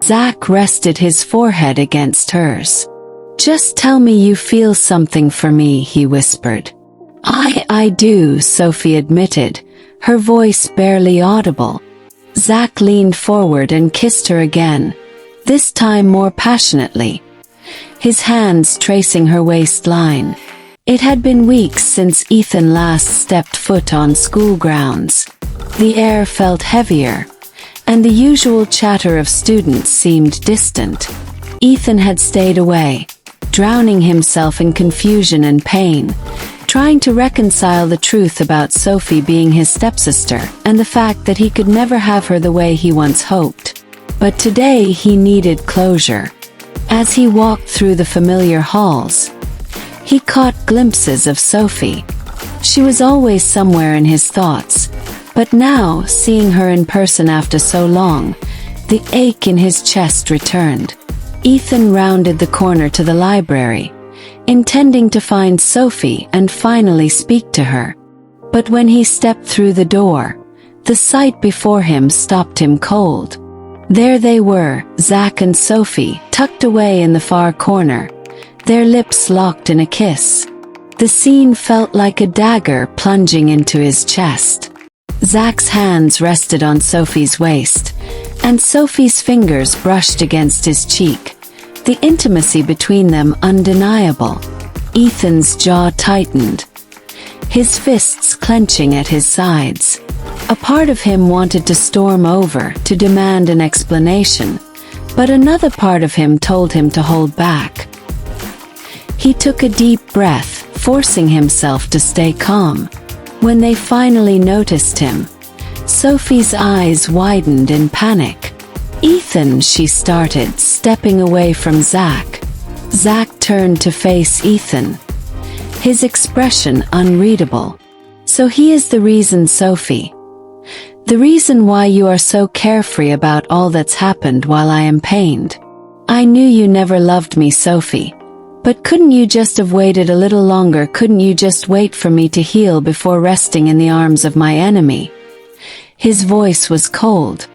Zach rested his forehead against hers. "Just tell me you feel something for me," he whispered. I do," Sophie admitted, her voice barely audible. Zach leaned forward and kissed her again, this time more passionately, his hands tracing her waistline. It had been weeks since Ethan last stepped foot on school grounds. The air felt heavier, and the usual chatter of students seemed distant. Ethan had stayed away, drowning himself in confusion and pain, trying to reconcile the truth about Sophie being his stepsister and the fact that he could never have her the way he once hoped. But today he needed closure. As he walked through the familiar halls, he caught glimpses of Sophie. She was always somewhere in his thoughts, but now, seeing her in person after so long, the ache in his chest returned. Ethan rounded the corner to the library, intending to find Sophie and finally speak to her. But when he stepped through the door, the sight before him stopped him cold. There they were, Zach and Sophie, tucked away in the far corner, their lips locked in a kiss. The scene felt like a dagger plunging into his chest. Zach's hands rested on Sophie's waist, and Sophie's fingers brushed against his cheek, the intimacy between them undeniable. Ethan's jaw tightened, his fists clenching at his sides. A part of him wanted to storm over, to demand an explanation, but another part of him told him to hold back. He took a deep breath, forcing himself to stay calm. When they finally noticed him, Sophie's eyes widened in panic. "Ethan," she started, stepping away from Zach. Zach turned to face Ethan, his expression unreadable. "So he is the reason, Sophie. The reason why you are so carefree about all that's happened while I am pained. I knew you never loved me, Sophie. But couldn't you just have waited a little longer? Couldn't you just wait for me to heal before resting in the arms of my enemy?" His voice was cold.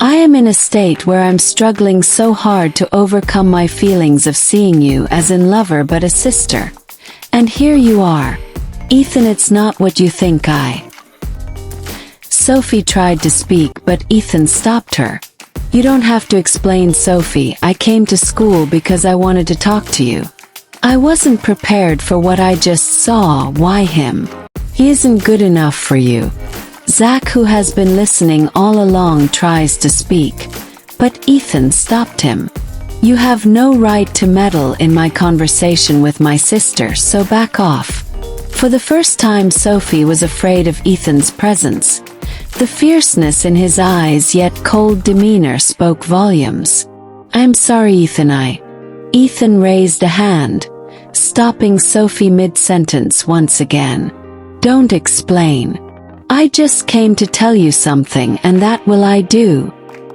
"I am in a state where I'm struggling so hard to overcome my feelings of seeing you as in lover but a sister. And here you are. Ethan, it's not what you think Sophie tried to speak, but Ethan stopped her. "You don't have to explain, Sophie. I came to school because I wanted to talk to you. I wasn't prepared for what I just saw. Why him? He isn't good enough for you." Zach, who has been listening all along, tries to speak, but Ethan stopped him. "You have no right to meddle in my conversation with my sister, so back off." For the first time, Sophie was afraid of Ethan's presence. The fierceness in his eyes yet cold demeanor spoke volumes. "I'm sorry, Ethan, Ethan raised a hand, stopping Sophie mid-sentence once again. "Don't explain. I just came to tell you something, and that will I do."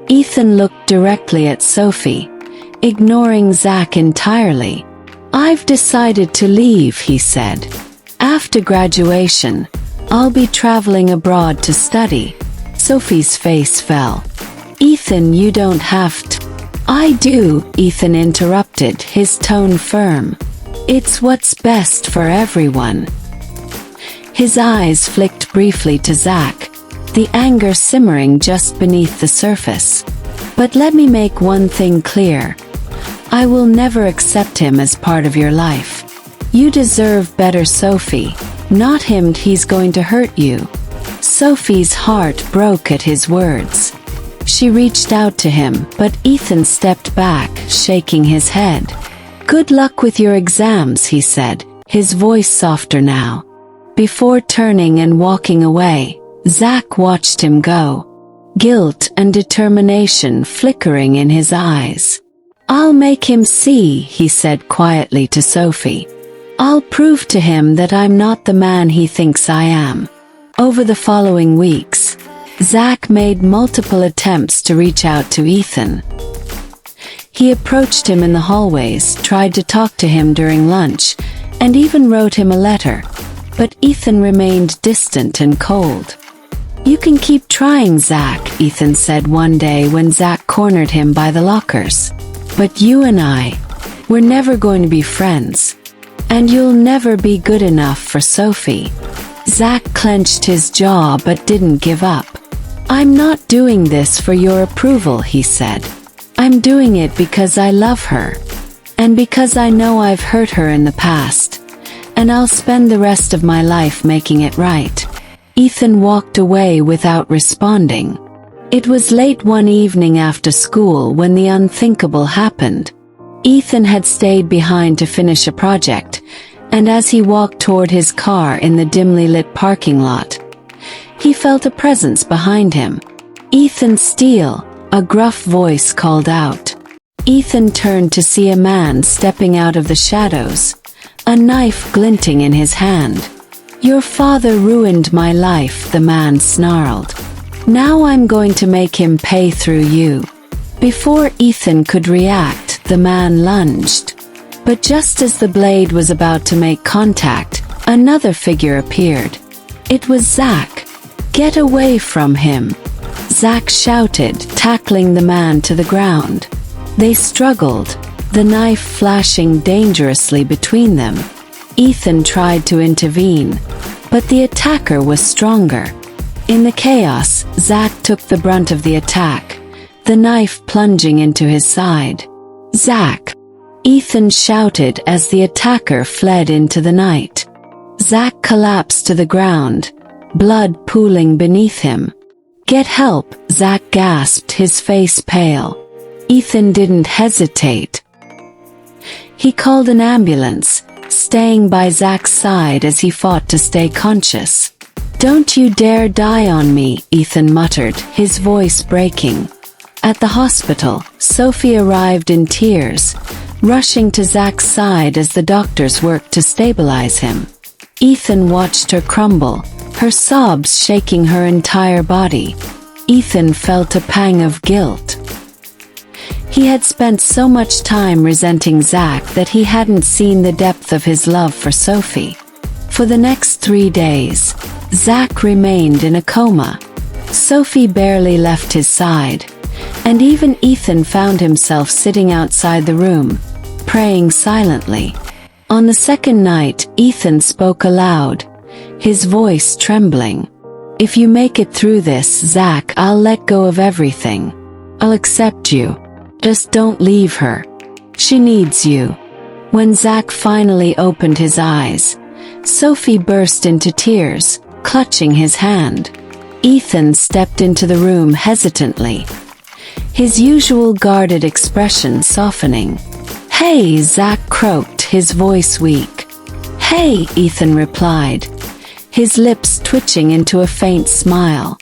Ethan looked directly at Sophie, ignoring Zach entirely. "I've decided to leave," he said. "After graduation, I'll be traveling abroad to study." Sophie's face fell. "Ethan, you don't have to." "I do," Ethan interrupted, his tone firm. "It's what's best for everyone." His eyes flicked briefly to Zach, the anger simmering just beneath the surface. "But let me make one thing clear. I will never accept him as part of your life. You deserve better, Sophie. Not him. He's going to hurt you." Sophie's heart broke at his words. She reached out to him, but Ethan stepped back, shaking his head. "Good luck with your exams," he said, his voice softer now. Before turning and walking away, Zach watched him go, guilt and determination flickering in his eyes. "I'll make him see," he said quietly to Sophie. "I'll prove to him that I'm not the man he thinks I am." Over the following weeks, Zach made multiple attempts to reach out to Ethan. He approached him in the hallways, tried to talk to him during lunch, and even wrote him a letter, but Ethan remained distant and cold. "You can keep trying, Zach," Ethan said one day when Zach cornered him by the lockers. "But you and we're never going to be friends. And you'll never be good enough for Sophie." Zach clenched his jaw but didn't give up. "I'm not doing this for your approval," he said. "I'm doing it because I love her. And because I know I've hurt her in the past. And I'll spend the rest of my life making it right." Ethan walked away without responding. It was late one evening after school when the unthinkable happened. Ethan had stayed behind to finish a project, and as he walked toward his car in the dimly lit parking lot, he felt a presence behind him. "Ethan Steele," a gruff voice called out. Ethan turned to see a man stepping out of the shadows, a knife glinting in his hand. "Your father ruined my life," the man snarled. "Now I'm going to make him pay through you." Before Ethan could react, the man lunged. But just as the blade was about to make contact, another figure appeared. It was Zach. "Get away from him!" Zach shouted, tackling the man to the ground. They struggled, the knife flashing dangerously between them. Ethan tried to intervene, but the attacker was stronger. In the chaos, Zach took the brunt of the attack, the knife plunging into his side. "Zach!" Ethan shouted as the attacker fled into the night. Zach collapsed to the ground, blood pooling beneath him. "Get help!" Zach gasped, his face pale. Ethan didn't hesitate. He called an ambulance, staying by Zach's side as he fought to stay conscious. "Don't you dare die on me," Ethan muttered, his voice breaking. At the hospital, Sophie arrived in tears, rushing to Zach's side as the doctors worked to stabilize him. Ethan watched her crumble, her sobs shaking her entire body. Ethan felt a pang of guilt. He had spent so much time resenting Zach that he hadn't seen the depth of his love for Sophie. For the next 3 days, Zach remained in a coma. Sophie barely left his side, and even Ethan found himself sitting outside the room, praying silently. On the second night, Ethan spoke aloud, his voice trembling. "If you make it through this, Zach, I'll let go of everything. I'll accept you. Just don't leave her. She needs you." When Zach finally opened his eyes, Sophie burst into tears, clutching his hand. Ethan stepped into the room hesitantly, his usual guarded expression softening. "Hey," Zach croaked, his voice weak. "Hey," Ethan replied, his lips twitching into a faint smile.